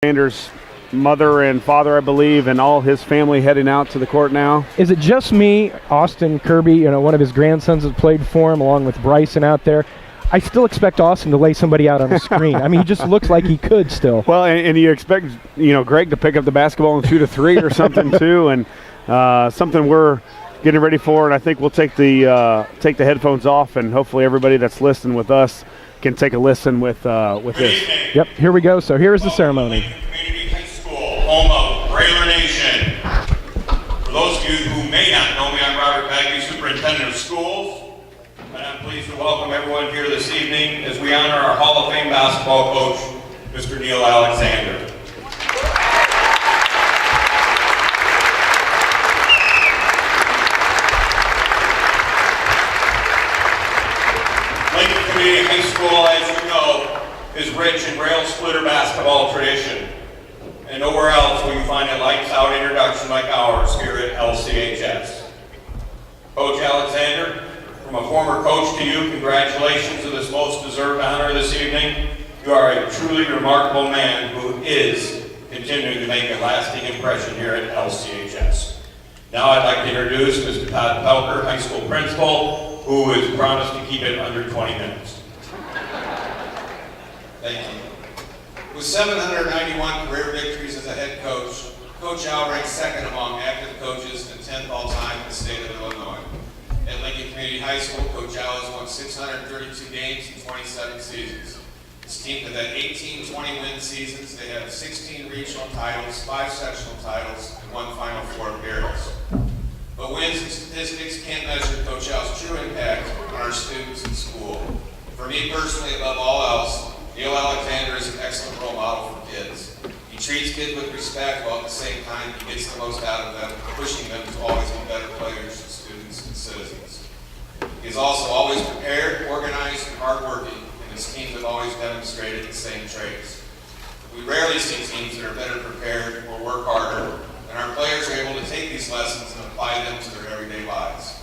Sanders' mother and father, I believe, and all his family heading out to the court now. Is it just me, Austin Kirby, one of his grandsons has played for him along with Bryson out there? I still expect Austin to lay somebody out on the screen. I mean, he just looks like he could still. Well, and you expect, Greg to pick up the basketball and shoot a three or something too, and something we're getting ready for. And I think we'll take the headphones off, and hopefully everybody that's listening with us can take a listen with this. Yep, here we go. So here's the ceremony. Community High School, home of Railer Nation. For those of you who may not know me, I'm Robert Bagby, Superintendent of Schools. And I'm pleased to welcome everyone here this evening as we honor our Hall of Fame basketball coach, Mr. Neil Alexander. Lincoln Community High School, as you know, is rich in Railsplitter basketball tradition. And nowhere else will you find a lights-out introduction like ours here at LCHS. Coach Alexander, from a former coach to you, congratulations to this most deserved honor this evening. You are a truly remarkable man who is continuing to make a lasting impression here at LCHS. Now I'd like to introduce Mr. Todd Pelker, high school principal, who has promised to keep it under 20 minutes. Thank you. With 791 career victories as a head coach, Coach Al ranks second among active coaches and 10th all-time in the state of Illinois. At Lincoln Community High School, Coach Al has won 632 games in 27 seasons. His team has had 18 20-win seasons. They have 16 regional titles, 5 sectional titles, and 1 Final Four appearance. But wins and statistics can't measure Coach Al's true impact on our students in school. For me personally, above all else, Neil Alexander is an excellent role model for kids. He treats kids with respect while at the same time he gets the most out of them, pushing them to always be better players, students, and citizens. He is also always prepared, organized, and hardworking, and his teams have always demonstrated the same traits. We rarely see teams that are better prepared or work harder, and our players are able to take these lessons and apply them to their everyday lives.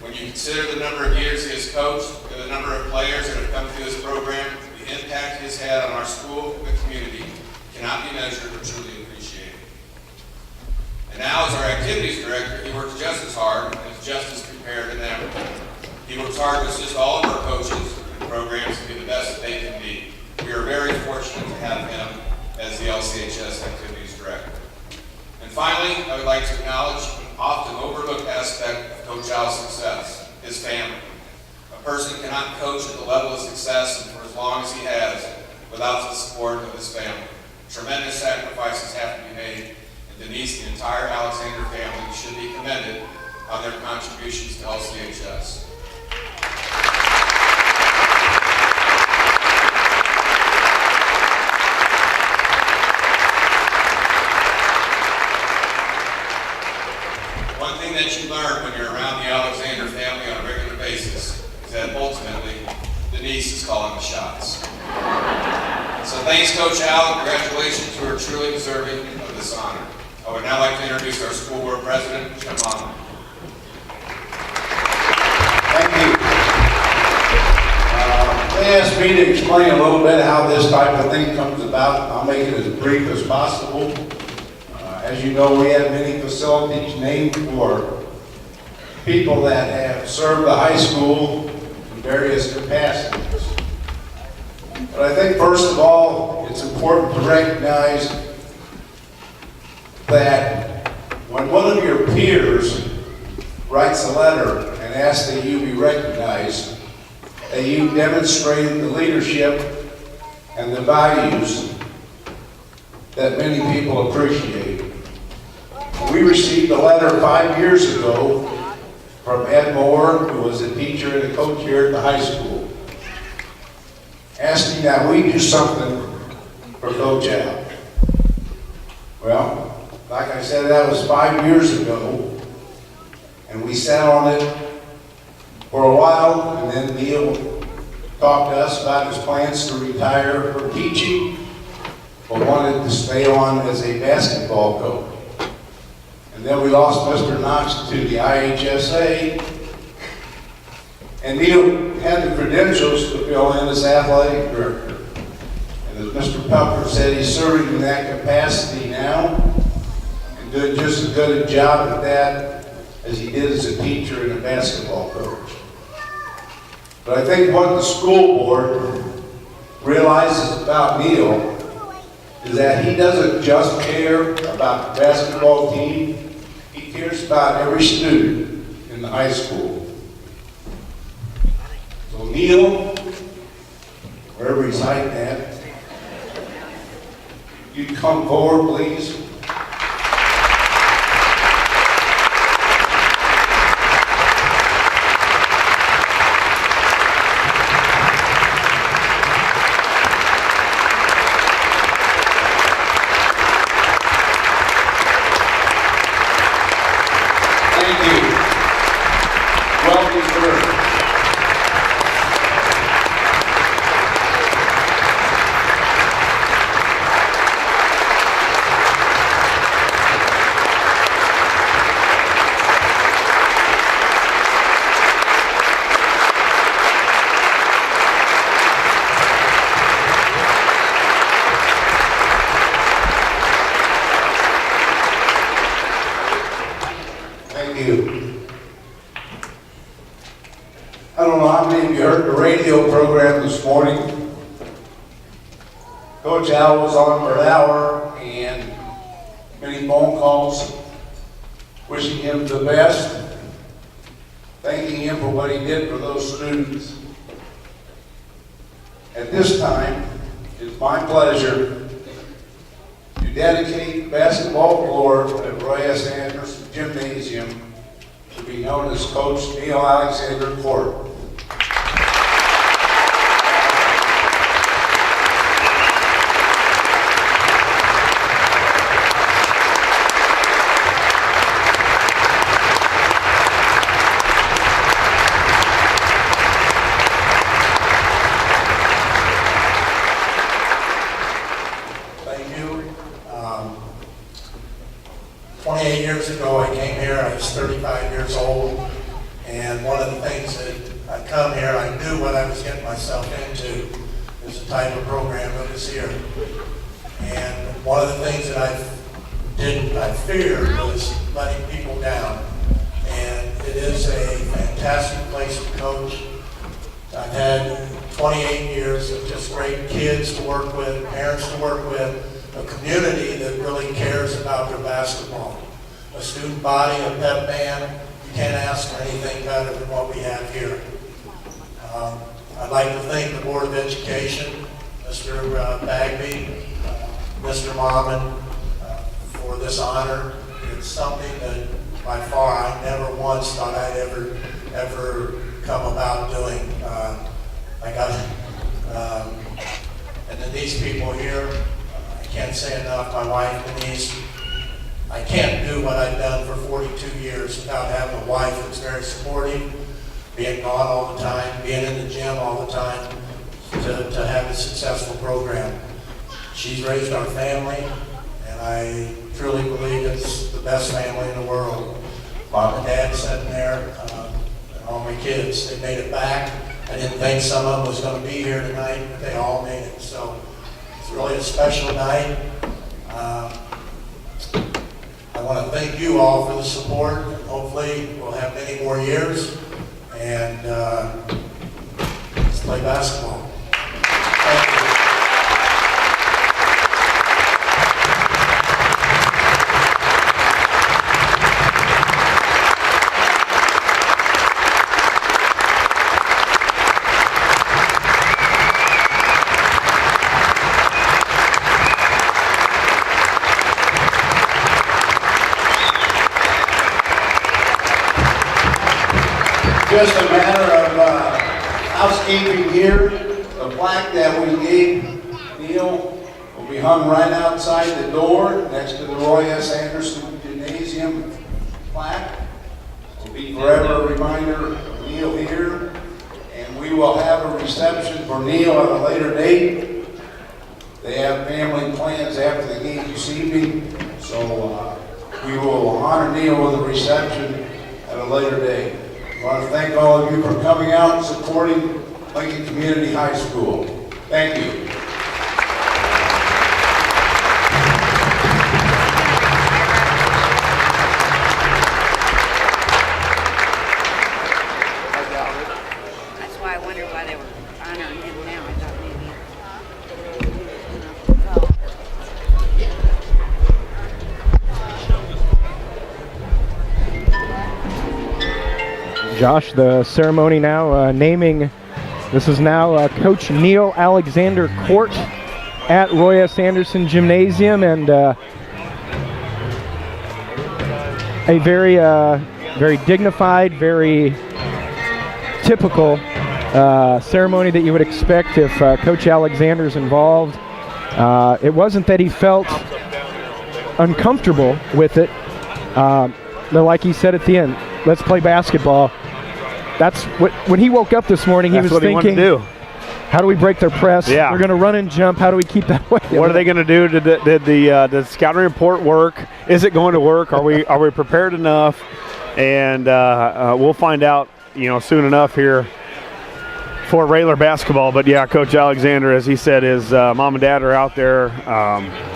When you consider the number of years he has coached and the number of players that have come through his program, the impact he has had on our school and the community cannot be measured or truly appreciated. And now as our activities director, he works just as hard and is just as prepared as ever. He works hard to assist all of our coaches and programs to be the best that they can be. We are very fortunate to have him as the LCHS activities director. And finally, I would like to acknowledge an often overlooked aspect of Coach Al's success, his family. A person cannot coach at the level of success and for as long as he has without the support of his family. Tremendous sacrifices have to be made, and Denise and the entire Alexander family should be commended on their contributions to LCHS. One thing that you learn when you're around the Alexander family on a regular basis is that ultimately Denise is calling the shots. So thanks, Coach Al, and congratulations to her truly deserving of this honor. I would now like to introduce our school board president, Jim Harlan. Thank you. They asked me to explain a little bit how this type of thing comes about. I'll make it as brief as possible. As you know, we have many facilities named for people that have served the high school in various capacities. But I think first of all, it's important to recognize that when one of your peers writes a letter and asks that you be recognized, that you demonstrated the leadership and the values that many people appreciate. We received a letter 5 years ago from Ed Moore, who was a teacher and a coach here at the high school, asking that we do something for Coach Al. Well, like I said, that was 5 years ago, and we sat on it for a while, and then Neil talked to us about his plans to retire from teaching, but wanted to stay on as a basketball coach. And then we lost Mr. Knox to the IHSA, and Neil had the credentials to fill in as athletic director. And as Mr. Pelker said he's serving in that capacity now and doing just as good a job at that as he did as a teacher and a basketball coach. But I think what the school board realizes about Neil is that he doesn't just care about the basketball team, he cares about every student in the high school. So Neil, wherever he's hiding at, you come forward, please. Thank you. Well deserved. Thank you. I don't know how many of you heard the radio program this morning. Coach Al was on for an hour and many phone calls wishing him the best, thanking him for what he did for those students. At this time, it's my pleasure to dedicate the basketball floor at Roy S. Anderson Gymnasium to be known as Coach Neil Alexander Court. Thank you. 28 years ago, I came here. I was 35 years old, and one of the things that I come here, I knew what I was getting myself into. Is the type of program that was here, and one of the things that I feared was letting people down. And it is a fantastic place to coach. I've had 28 years of just great kids to work with, parents to work with, a community that really cares about their basketball. A student body, a pep band, you can't ask for anything better than what we have here. I'd like to thank the Board of Education, Mr. Bagby, Mr. Momman, for this honor. It's something that by far I never once thought I'd ever come about doing. And then these people here, I can't say enough, my wife Denise, I can't do what I've done for 42 years without having a wife that's very supportive, being gone all the time, being in the gym all the time, to have a successful program. She's raised our family, and I truly believe it's the best family in the world. Mom and Dad sitting there, and all my kids, they made it back. I didn't think some of them was going to be here tonight, but they all made it. So it's really a special night. I want to thank you all for the support. Hopefully we'll have many more years, and let's play basketball. Thank you. Just a matter of housekeeping here. The plaque that we gave Neil will be hung right outside the door next to the Roy S. Anderson Gymnasium plaque. It will be forever a reminder of Neil here. And we will have a reception for Neil at a later date. They have family plans after the game this evening. So we will honor Neil with a reception at a later date. I want to thank all of you for coming out and supporting Lincoln Community High School. Thank you. Josh, the ceremony now naming, this is now Coach Neil Alexander Court at Roy S. Anderson Gymnasium, and a very, very dignified, very typical ceremony that you would expect if Coach Alexander's involved. It wasn't that he felt uncomfortable with it, but like he said at the end, let's play basketball. That's what, when he woke up this morning, he was thinking, how do we break their press? Yeah. We're going to run and jump. How do we keep that way? What are they going to do? Did the scouting report work? Is it going to work? Are we prepared enough? And we'll find out, soon enough here for Railer basketball. But yeah, Coach Alexander, as he said, his mom and dad are out there,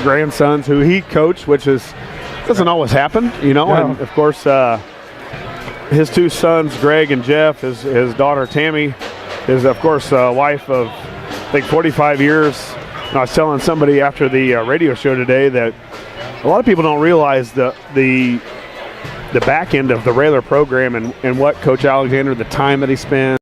grandsons who he coached, which doesn't always happen, No. And of course, his two sons, Greg and Jeff, his daughter Tammy, is of course wife of I think 45 years. And I was telling somebody after the radio show today that a lot of people don't realize the back end of the Railer program and what Coach Alexander, the time that he spent.